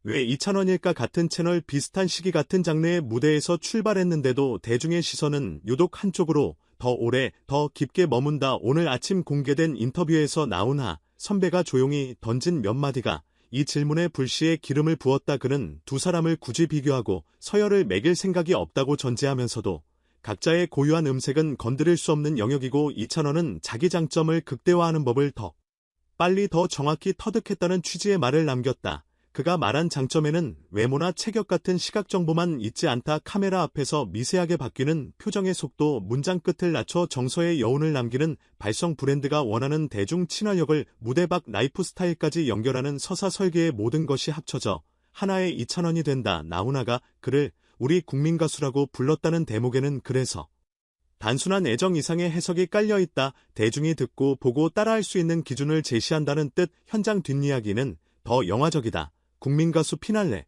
왜 이찬원일까? 같은 채널 비슷한 시기 같은 장르의 무대에서 출발했는데도 대중의 시선은 유독 한쪽으로 더 오래, 더 깊게 머문다. 오늘 아침 공개된 인터뷰에서 나훈아 선배가 조용히 던진 몇 마디가 이 질문에 불씨에 기름을 부었다. 그는 두 사람을 굳이 비교하고 서열을 매길 생각이 없다고 전제하면서도 각자의 고유한 음색은 건드릴 수 없는 영역이고 이찬원은 자기 장점을 극대화하는 법을 더 빨리 더 정확히 터득했다는 취지의 말을 남겼다. 그가 말한 장점에는 외모나 체격 같은 시각 정보만 있지 않다. 카메라 앞에서 미세하게 바뀌는 표정의 속도, 문장 끝을 낮춰 정서의 여운을 남기는 발성, 브랜드가 원하는 대중 친화력을 무대 밖 라이프 스타일까지 연결하는 서사 설계의 모든 것이 합쳐져 하나의 이찬원이 된다. 나훈아가 그를 우리 국민 가수라고 불렀다는 대목에는 그래서 단순한 애정 이상의 해석이 깔려있다. 대중이 듣고 보고 따라할 수 있는 기준을 제시한다는 뜻. 현장 뒷이야기는 더 영화적이다. 국민가수 피날레.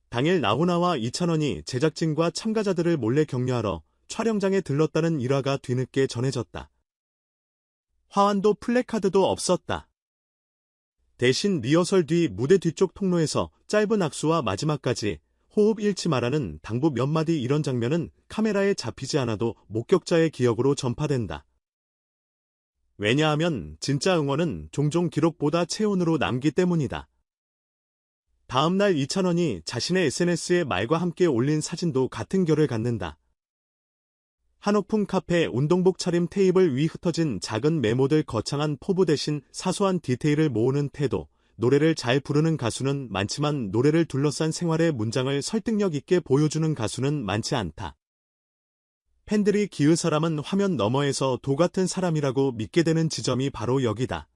당일 나훈아와 이찬원이 제작진과 참가자들을 몰래 격려하러 촬영장에 들렀다는 일화가 뒤늦게 전해졌다. 화환도 플래카드도 없었다. 대신 리허설 뒤 무대 뒤쪽 통로에서 짧은 악수와 마지막까지 호흡 잃지 말라는 당부 몇 마디. 이런 장면은 카메라에 잡히지 않아도 목격자의 기억으로 전파된다. 왜냐하면 진짜 응원은 종종 기록보다 체온으로 남기 때문이다. 다음날 이찬원이 자신의 SNS에 말과 함께 올린 사진도 같은 결을 갖는다. 한옥풍 카페, 운동복 차림, 테이블 위 흩어진 작은 메모들, 거창한 포부 대신 사소한 디테일을 모으는 태도. 노래를 잘 부르는 가수는 많지만 노래를 둘러싼 생활의 문장을 설득력 있게 보여주는 가수는 많지 않다. 팬들이 기의 사람은 화면 너머에서 도 같은 사람이라고 믿게 되는 지점이 바로 여기다.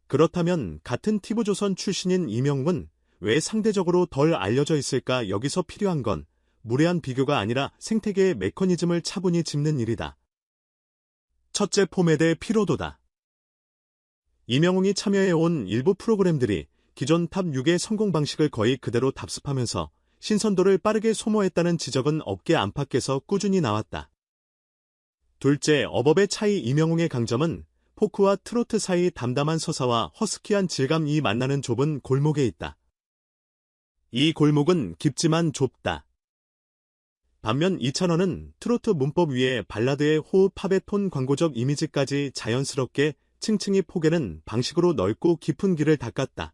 그렇다면 같은 TV조선 출신인 이명웅은 왜 상대적으로 덜 알려져 있을까? 여기서 필요한 건 무례한 비교가 아니라 생태계의 메커니즘을 차분히 짚는 일이다. 첫째, 포맷의 피로도다. 이명웅이 참여해온 일부 프로그램들이 기존 탑 6의 성공 방식을 거의 그대로 답습하면서 신선도를 빠르게 소모했다는 지적은 업계 안팎에서 꾸준히 나왔다. 둘째, 어법의 차이. 이명웅의 강점은 포크와 트로트 사이 담담한 서사와 허스키한 질감, 이 만나는 좁은 골목에 있다. 이 골목은 깊지만 좁다. 반면 이찬원은 트로트 문법 위에 발라드의 호흡, 팝의 톤, 광고적 이미지까지 자연스럽게 층층이 포개는 방식으로 넓고 깊은 길을 닦았다.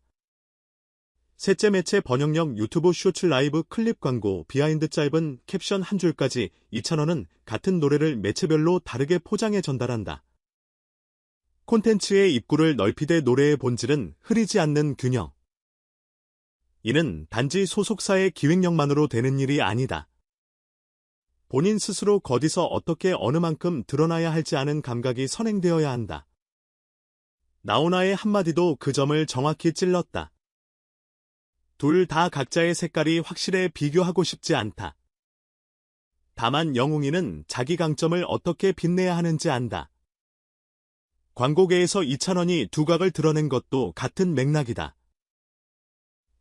셋째, 매체 번역력. 유튜브 쇼츠, 라이브, 클립, 광고, 비하인드, 짧은 캡션 한 줄까지 이찬원은 같은 노래를 매체별로 다르게 포장해 전달한다. 콘텐츠의 입구를 넓히되 노래의 본질은 흐리지 않는 균형. 이는 단지 소속사의 기획력만으로 되는 일이 아니다. 본인 스스로 어디서 어떻게 어느 만큼 드러나야 할지 아는 감각이 선행되어야 한다. 나훈아의 한마디도 그 점을 정확히 찔렀다. 둘 다 각자의 색깔이 확실해 비교하고 싶지 않다. 다만 영웅이는 자기 강점을 어떻게 빛내야 하는지 안다. 광고계에서 이찬원이 두각을 드러낸 것도 같은 맥락이다.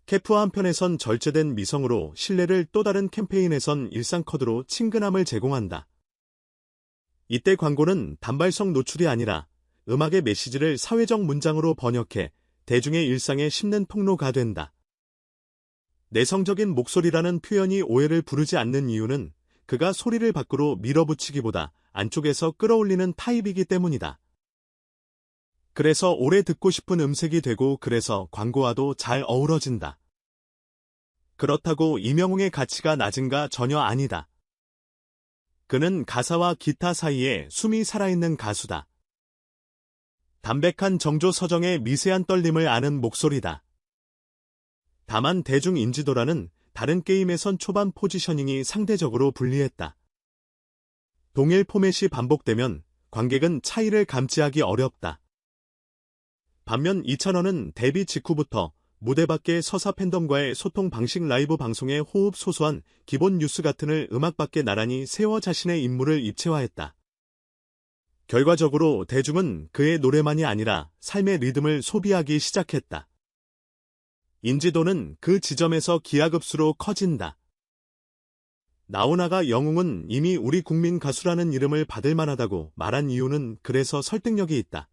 캐프 한편에선 절제된 미성으로 신뢰를, 또 다른 캠페인에선 일상 코드로 친근함을 제공한다. 이때 광고는 단발성 노출이 아니라 음악의 메시지를 사회적 문장으로 번역해 대중의 일상에 심는 통로가 된다. 내성적인 목소리라는 표현이 오해를 부르지 않는 이유는 그가 소리를 밖으로 밀어붙이기보다 안쪽에서 끌어올리는 타입이기 때문이다. 그래서 오래 듣고 싶은 음색이 되고, 그래서 광고와도 잘 어우러진다. 그렇다고 이명웅의 가치가 낮은가? 전혀 아니다. 그는 가사와 기타 사이에 숨이 살아있는 가수다. 담백한 정조 서정의 미세한 떨림을 아는 목소리다. 다만 대중 인지도라는 다른 게임에선 초반 포지셔닝이 상대적으로 불리했다. 동일 포맷이 반복되면 관객은 차이를 감지하기 어렵다. 반면 이찬원은 데뷔 직후부터 무대 밖의 서사 팬덤과의 소통 방식, 라이브 방송의 호흡, 소소한 기본 뉴스 같은을 음악 밖에 나란히 세워 자신의 인물을 입체화했다. 결과적으로 대중은 그의 노래만이 아니라 삶의 리듬을 소비하기 시작했다. 인지도는 그 지점에서 기하급수로 커진다. 나훈아가 영웅은 이미 우리 국민 가수라는 이름을 받을 만하다고 말한 이유는 그래서 설득력이 있다.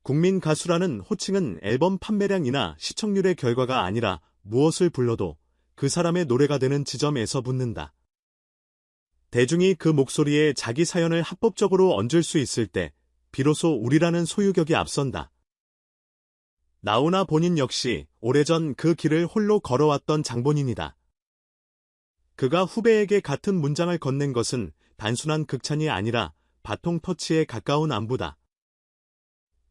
국민 가수라는 호칭은 앨범 판매량이나 시청률의 결과가 아니라 무엇을 불러도 그 사람의 노래가 되는 지점에서 붙는다. 대중이 그 목소리에 자기 사연을 합법적으로 얹을 수 있을 때 비로소 우리라는 소유격이 앞선다. 나훈아 본인 역시 오래전 그 길을 홀로 걸어왔던 장본인이다. 그가 후배에게 같은 문장을 건넨 것은 단순한 극찬이 아니라 바통 터치에 가까운 안부다.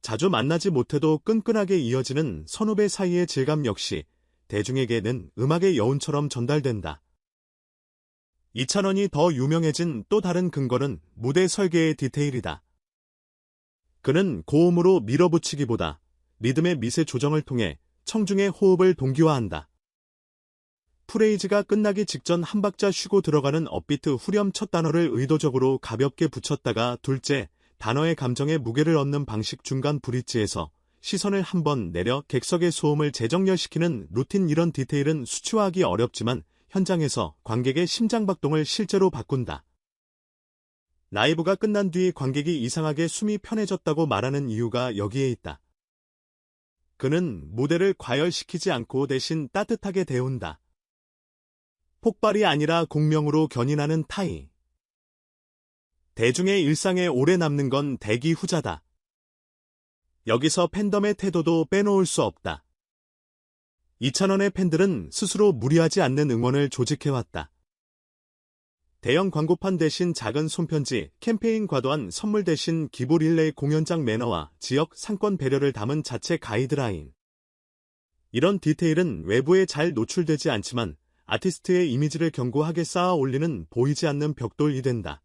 자주 만나지 못해도 끈끈하게 이어지는 선후배 사이의 질감 역시 대중에게는 음악의 여운처럼 전달된다. 이찬원이 더 유명해진 또 다른 근거는 무대 설계의 디테일이다. 그는 고음으로 밀어붙이기보다 리듬의 미세 조정을 통해 청중의 호흡을 동기화한다. 프레이즈가 끝나기 직전 한 박자 쉬고 들어가는 업비트 후렴 첫 단어를 의도적으로 가볍게 붙였다가 둘째 단어의 감정에 무게를 얻는 방식 중간 브릿지에서 시선을 한번 내려 객석의 소음을 재정렬시키는 루틴 이런 디테일은 수치화하기 어렵지만 현장에서 관객의 심장박동을 실제로 바꾼다. 라이브가 끝난 뒤 관객이 이상하게 숨이 편해졌다고 말하는 이유가 여기에 있다. 그는 무대를 과열시키지 않고 대신 따뜻하게 데운다. 폭발이 아니라 공명으로 견인하는 타이. 대중의 일상에 오래 남는 건 대기 후자다. 여기서 팬덤의 태도도 빼놓을 수 없다. 이찬원의 팬들은 스스로 무리하지 않는 응원을 조직해왔다. 대형 광고판 대신 작은 손편지, 캠페인 과도한 선물 대신 기부 릴레이 공연장 매너와 지역 상권 배려를 담은 자체 가이드라인. 이런 디테일은 외부에 잘 노출되지 않지만 아티스트의 이미지를 견고하게 쌓아 올리는 보이지 않는 벽돌이 된다.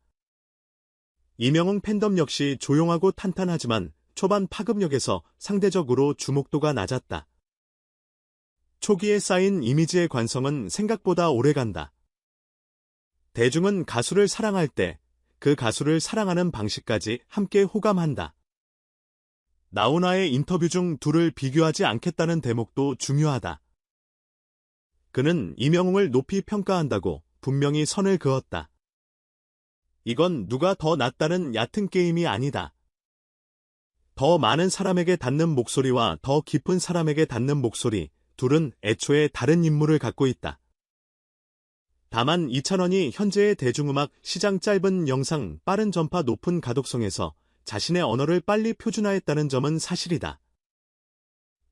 이명웅 팬덤 역시 조용하고 탄탄하지만 초반 파급력에서 상대적으로 주목도가 낮았다. 초기에 쌓인 이미지의 관성은 생각보다 오래간다. 대중은 가수를 사랑할 때 그 가수를 사랑하는 방식까지 함께 호감한다. 나훈아의 인터뷰 중 둘을 비교하지 않겠다는 대목도 중요하다. 그는 이명웅을 높이 평가한다고 분명히 선을 그었다. 이건 누가 더 낫다는 얕은 게임이 아니다. 더 많은 사람에게 닿는 목소리와 더 깊은 사람에게 닿는 목소리, 둘은 애초에 다른 임무를 갖고 있다. 다만 이찬원이 현재의 대중음악 시장 짧은 영상, 빠른 전파, 높은 가독성에서 자신의 언어를 빨리 표준화했다는 점은 사실이다.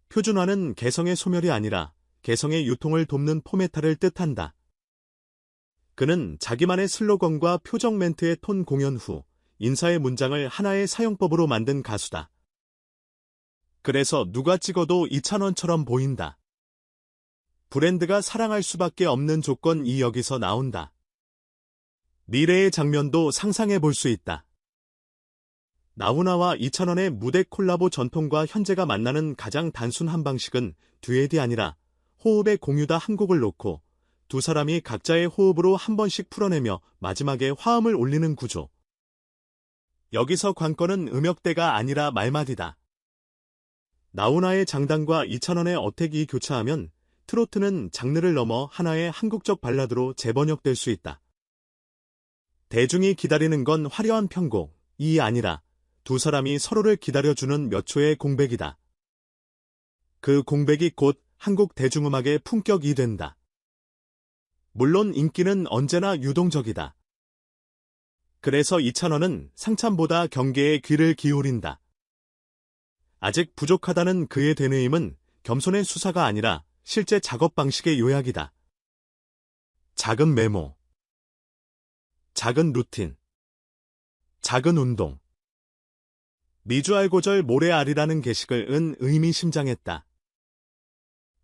표준화는 개성의 소멸이 아니라 개성의 유통을 돕는 포메타를 뜻한다. 그는 자기만의 슬로건과 표정 멘트의 톤 공연 후 인사의 문장을 하나의 사용법으로 만든 가수다. 그래서 누가 찍어도 이찬원처럼 보인다. 브랜드가 사랑할 수밖에 없는 조건이 여기서 나온다. 미래의 장면도 상상해 볼 수 있다. 나훈아와 이찬원의 무대 콜라보 전통과 현재가 만나는 가장 단순한 방식은 듀엣이 아니라 호흡의 공유다. 한 곡을 놓고 두 사람이 각자의 호흡으로 한 번씩 풀어내며 마지막에 화음을 올리는 구조. 여기서 관건은 음역대가 아니라 말마디다. 나훈아의 장단과 이찬원의 어택이 교차하면 트로트는 장르를 넘어 하나의 한국적 발라드로 재번역될 수 있다. 대중이 기다리는 건 화려한 편곡이 아니라 두 사람이 서로를 기다려주는 몇 초의 공백이다. 그 공백이 곧 한국 대중음악의 품격이 된다. 물론 인기는 언제나 유동적이다. 그래서 이찬원은 상참보다 경계에 귀를 기울인다. 아직 부족하다는 그의 되뇌임은 겸손의 수사가 아니라 실제 작업 방식의 요약이다. 작은 메모, 작은 루틴, 작은 운동. 미주알고절 모래알이라는 게시글 은 의미심장했다.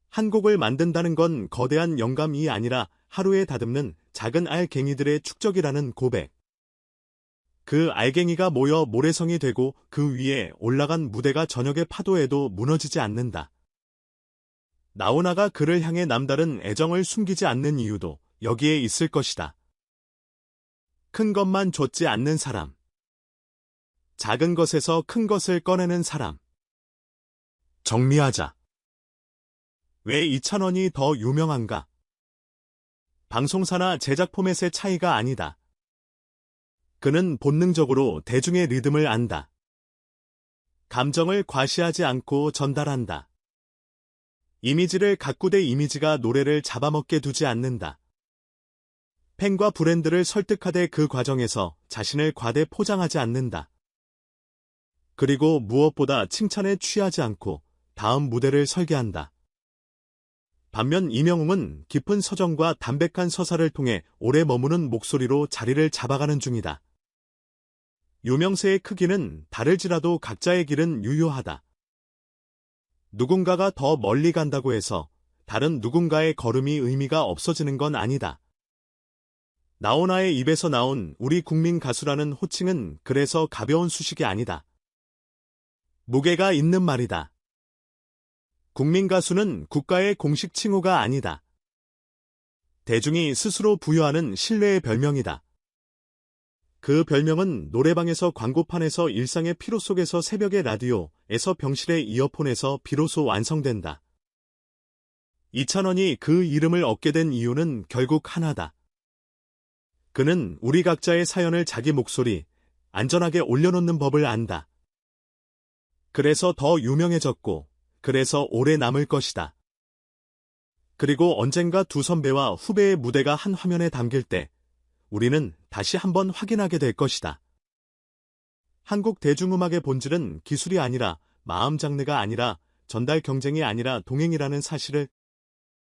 한 곡을 만든다는 건 거대한 영감이 아니라 하루에 다듬는 작은 알갱이들의 축적이라는 고백. 그 알갱이가 모여 모래성이 되고 그 위에 올라간 무대가 저녁의 파도에도 무너지지 않는다. 나훈아가 그를 향해 남다른 애정을 숨기지 않는 이유도 여기에 있을 것이다. 큰 것만 좇지 않는 사람. 작은 것에서 큰 것을 꺼내는 사람. 정리하자. 왜 이찬원이 더 유명한가? 방송사나 제작 포맷의 차이가 아니다. 그는 본능적으로 대중의 리듬을 안다. 감정을 과시하지 않고 전달한다. 이미지를 가꾸되 이미지가 노래를 잡아먹게 두지 않는다. 팬과 브랜드를 설득하되 그 과정에서 자신을 과대 포장하지 않는다. 그리고 무엇보다 칭찬에 취하지 않고 다음 무대를 설계한다. 반면 이명웅은 깊은 서정과 담백한 서사를 통해 오래 머무는 목소리로 자리를 잡아가는 중이다. 유명세의 크기는 다를지라도 각자의 길은 유효하다. 누군가가 더 멀리 간다고 해서 다른 누군가의 걸음이 의미가 없어지는 건 아니다. 나훈아의 입에서 나온 우리 국민 가수라는 호칭은 그래서 가벼운 수식이 아니다. 무게가 있는 말이다. 국민 가수는 국가의 공식 칭호가 아니다. 대중이 스스로 부여하는 신뢰의 별명이다. 그 별명은 노래방에서 광고판에서 일상의 피로 속에서 새벽의 라디오에서 병실의 이어폰에서 비로소 완성된다. 이찬원이 그 이름을 얻게 된 이유는 결국 하나다. 그는 우리 각자의 사연을 자기 목소리, 안전하게 올려놓는 법을 안다. 그래서 더 유명해졌고, 그래서 오래 남을 것이다. 그리고 언젠가 두 선배와 후배의 무대가 한 화면에 담길 때, 우리는 다시 한번 확인하게 될 것이다. 한국 대중음악의 본질은 기술이 아니라 마음 장르가 아니라 전달 경쟁이 아니라 동행이라는 사실을